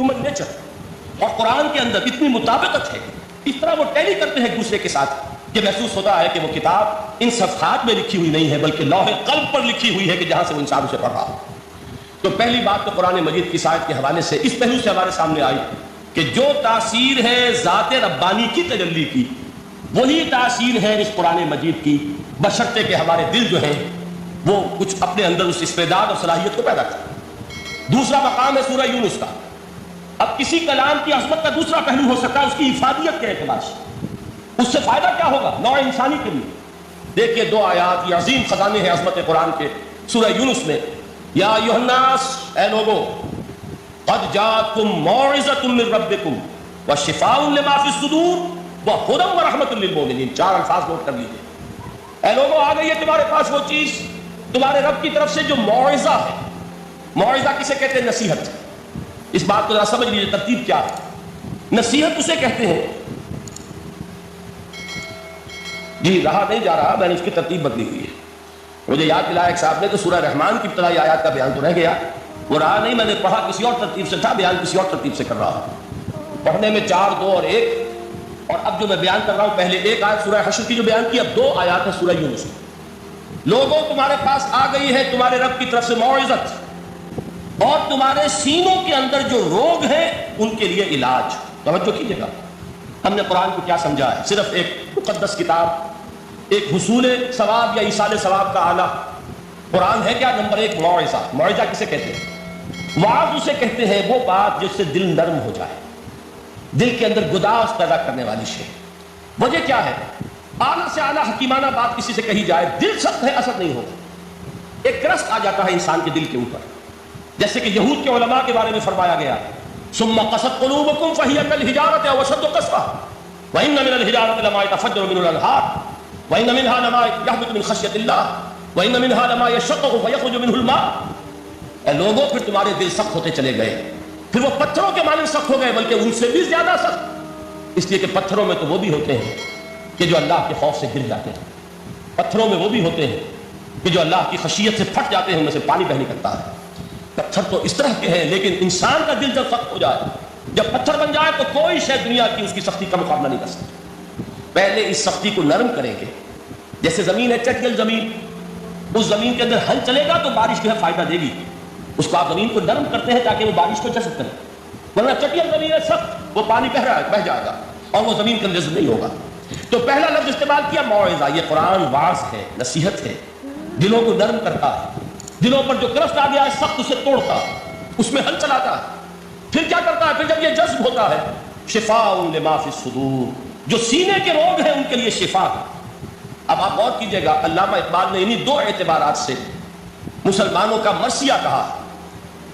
Human nature اور قرآن کے اندر اتنی مطابقت ہے، اس طرح وہ ٹیلی کرتے ہیں ایک دوسرے کے ساتھ کہ محسوس ہوتا ہے کہ وہ کتاب ان صفحات میں لکھی ہوئی نہیں ہے بلکہ لوح قلب پر لکھی ہوئی ہے کہ جہاں سے وہ انسان اسے پڑھ رہا ہو۔ تو پہلی بات تو قرآن مجید کی سائد کے حوالے سے اس پہلو سے ہمارے سامنے آئی کہ جو تاثیر ہے ذات ربانی کی تجلی کی، وہی تاثیر ہے اس قرآن مجید کی، بشرطے کہ ہمارے دل جو ہیں وہ کچھ اپنے اندر اس استعداد اور صلاحیت کو پیدا کریں۔ دوسرا مقام ہے سورہ یونس کا۔ اب کسی کلام کی عظمت کا دوسرا پہلو ہو سکتا ہے اس کی افادیت کے اعتبار سے، اس سے فائدہ کیا ہوگا نوع انسانی کے لیے۔ دیکھیے 2 آیات، یہ عظیم خزانے ہیں عظمت قرآن کے، سورہ یونس میں یا ایھا الناس، اے لوگو، قد جاءتکم موعظۃ من ربکم وشفاء لما فی الصدور وہدی ورحمۃ للمؤمنین۔ 4 الفاظ نوٹ کر لیجیے۔ اے لوگو، آ گئی ہے تمہارے پاس وہ چیز تمہارے رب کی طرف سے جو موعظہ ہے۔ موعظہ کسے کہتے ہیں؟ نصیحت۔ اس بات کو ذرا سمجھ لیجیے ترتیب کیا ہے۔ نصیحت اسے کہتے ہیں، جی رہا نہیں جا رہا، میں نے اس کی ترتیب بدلی ہوئی ہے، مجھے یاد دلایا ایک صاحب نے تو سورہ رحمان کی ابتدائی آیات کا بیان تو رہ گیا، وہ رہا نہیں، میں نے پڑھا کسی اور ترتیب سے تھا، بیان کسی اور ترتیب سے کر رہا ہوں۔ پڑھنے میں 4، 2 اور 1، اور اب جو میں بیان کر رہا ہوں پہلے 1 آیت سورہ حشر کی جو بیان کی، اب 2 آیات ہے سورہ یونس کی۔ لوگوں تمہارے پاس آ گئی ہے تمہارے رب کی طرف سے موعظت، اور تمہارے سینوں کے اندر جو روگ ہیں ان کے لیے علاج۔ توجہ کیجیے گا، ہم نے قرآن کو کیا سمجھا ہے؟ صرف ایک مقدس کتاب، ایک حصول ثواب یا ایصال ثواب کا آلہ۔ قرآن ہے کیا؟ نمبر 1 موعظہ۔ موعظہ کسے کہتے ہیں؟ وعظ اسے کہتے ہیں وہ بات جس سے دل نرم ہو جائے، دل کے اندر گداز پیدا کرنے والی شے۔ وجہ کیا ہے؟ اعلیٰ سے اعلیٰ حکیمانہ بات کسی سے کہی جائے، دل سخت ہے، اثر نہیں ہوتا، ایک کرست آ جاتا ہے انسان کے دل کے اوپر۔ جیسے کہ یہود کے علماء کے بارے میں فرمایا گیا، ثم قست قلوبکم فہی کالحجارۃ او اشد قسوۃ وان من الحجارۃ لما يتفجر منه الانہار وان منها لما يهبط من خشیۃ اللہ وان منها لما يشقق فيخرج منه الماء۔ اے لوگوں، پھر تمہارے دل سخت ہوتے چلے گئے، پھر وہ پتھروں کے مانند سخت ہو گئے، بلکہ ان سے بھی زیادہ سخت، اس لیے کہ پتھروں میں تو وہ بھی ہوتے ہیں کہ جو اللہ کے خوف سے گر جاتے ہیں، پتھروں میں وہ بھی ہوتے ہیں کہ جو اللہ کی خشیت سے پھٹ جاتے ہیں، ان میں سے پانی بہ نکلتا ہے۔ پتھر تو اس طرح کے ہیں، لیکن انسان کا دل جب سخت ہو جائے، جب پتھر بن جائے، تو کوئی شے دنیا کی اس کی سختی کا مقابلہ نہیں کر سکتی۔ پہلے اس سختی کو نرم کریں گے، جیسے زمین ہے چٹیل زمین، اس زمین کے اندر ہل چلے گا تو بارش جو ہے فائدہ دے گی، اس کو آپ زمین کو نرم کرتے ہیں تاکہ وہ بارش کو جذب کرے، ورنہ چٹیل زمین ہے سخت، وہ پانی بہ جائے گا اور وہ زمین کے اندر جذب نہیں ہوگا۔ تو پہلا لفظ استعمال کیا موعظہ۔ یہ قرآن واعظ ہے، نصیحت ہے، دلوں کو نرم کرتا ہے، دلوں پر جو کرست آ گیا ہے سخت اسے توڑتا ہے، اس میں ہل چلاتا ہے۔ پھر کیا کرتا ہے؟ پھر جب یہ جذب ہوتا ہے، شفاء لما فی الصدور، جو سینے کے روگ ہیں ان کے لیے شفا ہے۔ اب آپ غور کیجئے گا، علامہ اقبال نے انہی 2 اعتبارات سے مسلمانوں کا مرثیہ کہا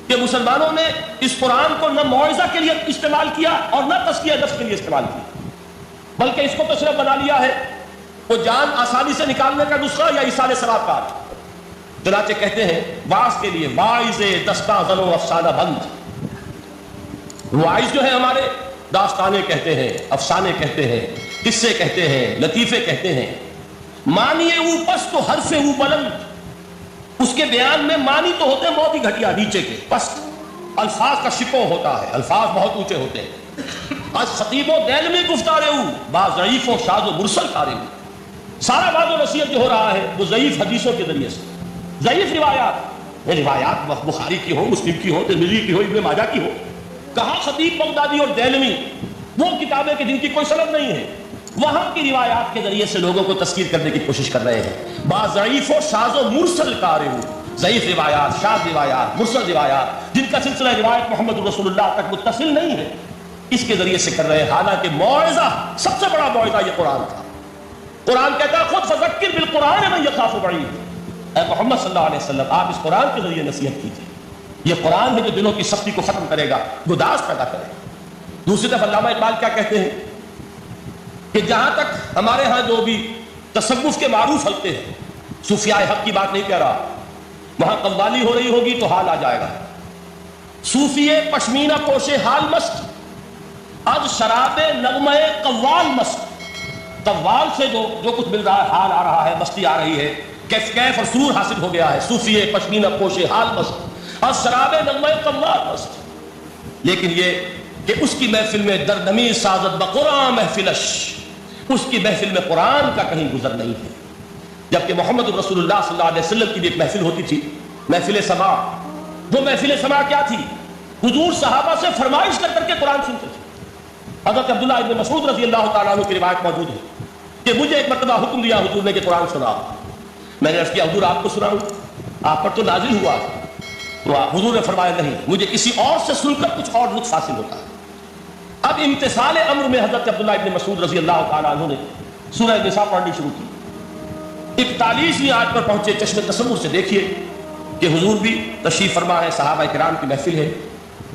کہ مسلمانوں نے اس قرآن کو نہ موعظہ کے لیے استعمال کیا اور نہ تزکیہ نفس کے لیے استعمال کیا، بلکہ اس کو تو صرف بنا لیا ہے وہ جان آسانی سے نکالنے کا نسخہ یا ایصال ثواب کا۔ چنانچہ کہتے ہیں واعظ کے لیے واعظ دستاں زن و افسانہ بند۔ واعظ جو ہے ہمارے داستانے کہتے ہیں، افسانے کہتے ہیں، قصے کہتے ہیں، لطیفے کہتے ہیں۔ معنی او پست و حرف او بلند، اس کے بیان میں معنی تو ہوتے ہیں بہت ہی گھٹیا، نیچے کے پست، الفاظ کا شکو ہوتا ہے، الفاظ بہت اونچے ہوتے ہیں۔ آج خطیب و دیلمی گفتارے او با ضعیف و شاذ و مرسل کارے او، سارا باز و نصیحت جو ہو رہا ہے وہ ضعیف حدیثوں کے ذریعے سے، ضعیف روایات بخاری کی ہو، مسلم کی ہو، ترمذی کی ہو، ابن ماجہ کی ہو۔ کہاں خطیب بغدادی اور دیلمی، وہ کتابیں کہ جن کی کوئی سند نہیں ہے، وہاں کی روایات کے ذریعے سے لوگوں کو تذکیر کرنے کی کوشش کر رہے ہیں۔ با ضعیف و شاذ و مرسل کارے او، ضعیف روایات، شاذ روایات، مرسل روایات، جن کا سلسلہ روایت محمد رسول اللہ تک متصل نہیں ہے، اس کے ذریعے سے کر رہے ہیں۔ حالانکہ موعظہ، سب سے بڑا موعظہ یہ قرآن تھا۔ قرآن کہتا ہے خود فذکر بالقرآن من یخاف وعید، اے محمد صلی اللہ علیہ وسلم آپ اس قرآن کے ذریعے نصیحت کیجیے۔ یہ قرآن ہے جو دلوں کی سختی کو ختم کرے گا، گداز پیدا کرے گا۔ دوسری طرف علامہ اقبال کیا کہتے ہیں کہ جہاں تک ہمارے ہاں جو بھی تصوف کے معروف حلقے ہیں، صوفیاء حق کی بات نہیں کہہ رہا، وہاں قوالی ہو رہی ہوگی تو حال آ جائے گا۔ صوفی پشمینہ پوش حال مست، از شراب نغمہ قوال مست۔ قوال سے جو کچھ مل رہا ہے، حال آ رہا ہے، مستی آ رہی ہے، کیف اور سرور حاصل ہو گیا ہے۔ صوفی پشمینہ پوش حال مست، از شراب نغمہ قوال مست۔ لیکن یہ کہ اس کی محفل میں دردمی سازت بقرآن محفلش، اس کی محفل میں قرآن کا کہیں گزر نہیں ہے. جبکہ محمد رسول اللہ صلی اللہ علیہ وسلم کی بھی ایک محفل ہوتی تھی، محفل سماع. وہ محفل سماع کیا تھی؟ حضور صحابہ سے فرمائش کر کر کے قرآن سنتے تھے. حضرت عبداللہ ابن مسعود رضی اللہ تعالیٰ عنہ کی روایت موجود ہے کہ مجھے ایک مرتبہ حکم دیا حضور نے کہ قرآن سنا. میں نے عرض کیا حضور آپ کو سناؤں؟ آپ پر تو نازل ہوا. تو حضور نے فرمایا نہیں، مجھے کسی اور سے سن کر کچھ اور لطف حاصل ہوتا ہے. اب امتثال امر میں حضرت عبداللہ ابن مسعود رضی اللہ تعالیٰ عنہ نے سورہ نساء پڑھنی شروع کی. 41ویں آیت پر پہنچے. چشم تصور سے دیکھیے کہ حضور بھی تشریف فرما ہے، صحابہ کرام کی محفل ہے،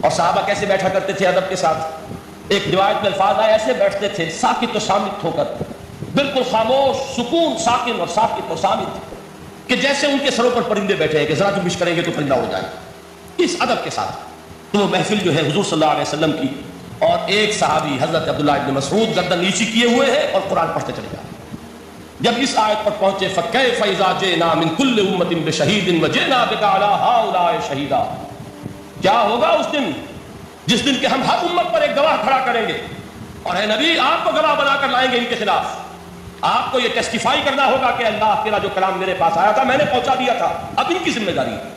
اور صحابہ کیسے بیٹھا کرتے تھے ادب کے ساتھ. ایک روایت میں الفاظ آئے ایسے بیٹھتے تھے ساکت و صامت ہو کر، بالکل خاموش، سکون، ساکن اور ساکت و صامت، کہ جیسے ان کے سروں پر پرندے بیٹھے ہیں کہ ذرا جنبش کریں گے تو پرندہ ہو جائے، اس ادب کے ساتھ. تو وہ محفل جو ہے حضور صلی اللہ علیہ وسلم کی، اور ایک صحابی حضرت عبداللہ ابن مسعود گردن نیچی کیے ہوئے ہیں اور قرآن پڑھتے چلے جائیں. جب اس آیت پر پہنچے فَكَيْفَ إِذَا جِئْنَا مِن كُلِّ أُمَّةٍ بِشَهِيدٍ وَجِئْنَا بِكَ عَلَىٰ هَٰؤُلَاءِ شَهِيدًا، کیا ہوگا اس دن جس دن کہ ہم ہر امت پر ایک گواہ کھڑا کریں گے، اور اے نبی آپ کو گواہ بنا کر لائیں گے ان کے خلاف. آپ کو یہ ٹیسٹیفائی کرنا ہوگا کہ اللہ تیرا جو کلام میرے پاس آیا تھا میں نے پہنچا دیا تھا، اب ان کی ذمہ داری ہے.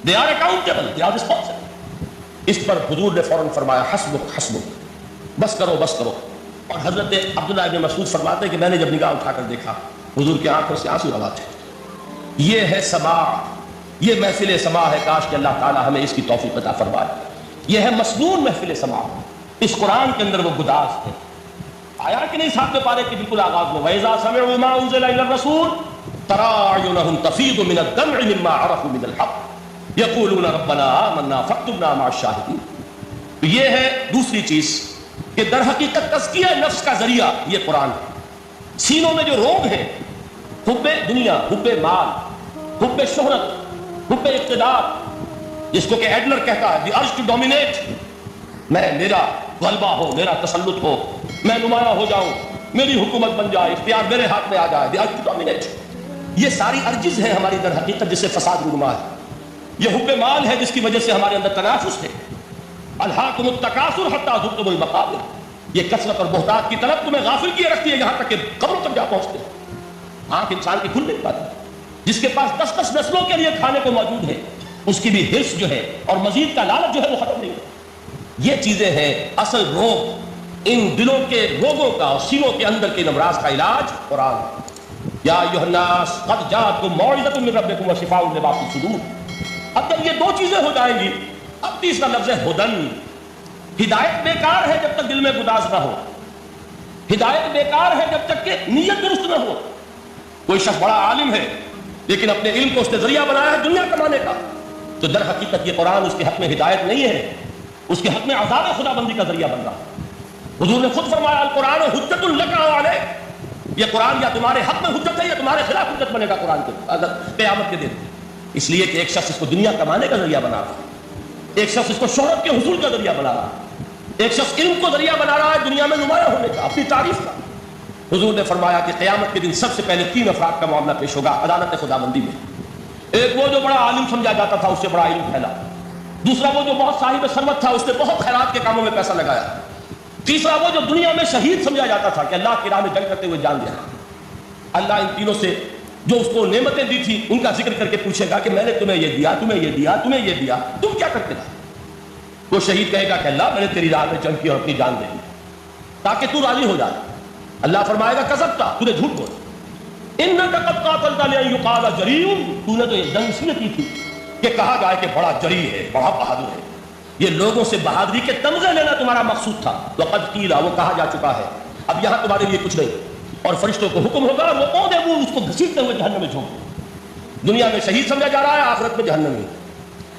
They are accountable, they are responsible. اس پر حضور نے فوراً فرمایا حسبک حسبک، بس کرو بس کرو. اور حضرت عبداللہ ابن مسعود فرماتے ہیں کہ میں نے جب نگاہ اٹھا کر دیکھا حضور کی آنکھوں سے آنسو روا تھے. یہ ہے سماع، یہ محفل سماع ہے. کاش کہ اللہ تعالی ہمیں اس کی توفیق عطا فرمائے. یہ ہے مسنون محفل سماع. اس قرآن کے اندر وہ گداز ہے. آیا کہ نہیں ساتویں پارے کے بالکل آغاز میں وَإِذَا سَمِعُوا مَا أُنزِلَ إِلَى الرَّسُولِ تَرَىٰ أَعْيُنَهُمْ تَفِيضُ مِنَ الدَّمْعِ مِمَّا عَرَفُوا مِنَ الْحَقِّ يَقُولُونَ رَبَّنَا آمَنَّا فَاكْتُبْنَا مَعَ الشَّاهِدِينَ. تو یہ ہے دوسری چیز کہ در حقیقت تزکیہ نفس کا ذریعہ یہ قرآن ہے. سینوں میں جو روگ ہیں، حب دنیا، حب مال، حب شہرت، حب اقتدار، جس کو کہ ایڈلر کہتا ہے دی ارج ٹو ڈومینیٹ، میں میرا غلبہ ہو، میرا تسلط ہو، میں نمایاں ہو جاؤں، میری حکومت بن جائے، اختیار میرے ہاتھ میں آ جائے، دی ارج ٹو ڈومینیٹ. یہ ساری ارجز ہیں ہماری در حقیقت جس سے فساد رونما ہے. یہ حب مال ہے جس کی وجہ سے ہمارے اندر تنافس ہے. الہاکم التکاثر حتی زرتم المقابر. یہ کثرت اور بہتات کی طرف تمہیں غافل کیے رکھتی ہے یہاں تک کہ قبروں تک جا پہنچتے ہیں. آنکھ انسان کی کھل نہیں پاتی. جس کے پاس 10 نسلوں کے لیے کھانے کو موجود ہے اس کی بھی حرص جو ہے اور مزید کا لالچ جو ہے وہ ختم نہیں ہے. یہ چیزیں ہیں اصل روگ. ان دلوں کے روگوں کا اور سینوں کے اندر کے امراض کا علاج قرآن. یا ایھا الناس قد جاءتکم موعظۃ من ربکم وشفاء لما فی الصدور. اب جب یہ دو چیزیں ہو جائیں گی، اب تیسرا لفظ ہے ہدن. ہدایت بیکار ہے جب تک دل میں گداز نہ ہو. ہدایت بیکار ہے جب تک کہ نیت درست نہ ہو. کوئی شخص بڑا عالم ہے لیکن اپنے علم کو اس نے ذریعہ بنایا ہے دنیا کمانے کا، تو در حقیقت یہ قرآن اس کے حق میں ہدایت نہیں ہے، اس کے حق میں عذاب خدا بندی کا ذریعہ بن رہا ہے. حضور نے خود فرمایا القرآن حجت لک او علیک. یہ قرآن یا تمہارے حق میں حجت ہے یا تمہارے خلاف حجت بنے گا قرآن کے قیامت کے دن. اس لیے کہ ایک شخص اس کو دنیا کمانے کا ذریعہ بنا رہا ہے، ایک شخص اس کو شہرت کے حصول کا ذریعہ بنا رہا ہے، ایک شخص علم کو ذریعہ بنا رہا ہے دنیا میں نمایاں ہونے کا، اپنی تعریف کا. حضور نے فرمایا کہ قیامت کے دن سب سے پہلے 3 افراد کا معاملہ پیش ہوگا عدالت خدا بندی میں. ایک وہ جو بڑا عالم سمجھا جاتا تھا، اس سے بڑا علم پھیلا. دوسرا وہ جو بہت صاحب ثروت تھا، اس نے بہت خیرات کے کاموں میں پیسہ لگایا. تیسرا وہ جو دنیا میں شہید سمجھا جاتا تھا کہ اللہ کی راہ میں جنگ کرتے ہوئے جان دیا. اللہ ان تینوں سے جو اس کو نعمتیں دی تھی ان کا ذکر کر کے پوچھے گا کہ میں نے تمہیں یہ دیا، تمہیں یہ دیا، تمہیں یہ دیا، تم کیا کرتے تھے؟ وہ شہید کہے گا کہ اللہ میں نے تیری راہ میں جنگ کی اور اپنی جان دے دی تاکہ تو راضی ہو جائے. اللہ فرمائے گا کذبت، تو نے جھوٹ بولا. انک قد قاتلت لئن یقال جریء، تو نے تو یہ جنگ اس لیے کی تھی کہ کہا جائے کہ بڑا جری ہے، بڑا بہادر ہے. یہ لوگوں سے بہادری کے تمغے لینا تمہارا مقصود تھا. وقد قیل، وہ کہا جا چکا ہے، اب یہاں تمہارے لیے کچھ نہیں. اور فرشتوں کو حکم ہوگا وہ اودے وہ اس کو گھسیٹتے ہوئے جہنم میں جھونک. دنیا میں شہید سمجھا جا رہا ہے، آخرت میں جہنم میں.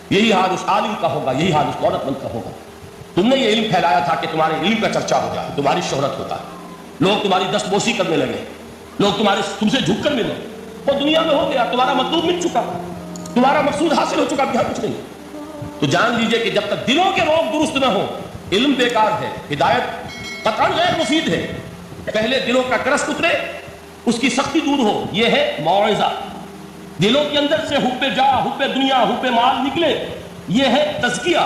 یہی حال اس عالم کا ہوگا، یہی حال اس دولت مند کا ہوگا. تم نے یہ علم پھیلایا تھا کہ تمہارے علم کا چرچا ہو جائے، تمہاری شہرت ہوتا ہے، لوگ تمہاری دستبوسی کرنے لگے، لوگ تم سے جھک کر ملے. وہ دنیا میں ہو گیا، تمہارا مطلوب مل چکا، تمہارا مقصود حاصل ہو چکا، یہاں کچھ نہیں. تو جان لیجئے کہ جب تک دلوں کے روگ درست نہ ہو، علم بیکار ہے، ہدایت قطعاً غیر مفید ہے. پہلے دلوں کا کرس اترے، اس کی سختی دور ہو، یہ ہے موعظہ. دلوں کے اندر سے حب جاہ، حب دنیا، حب مال نکلے، یہ ہے تزکیہ.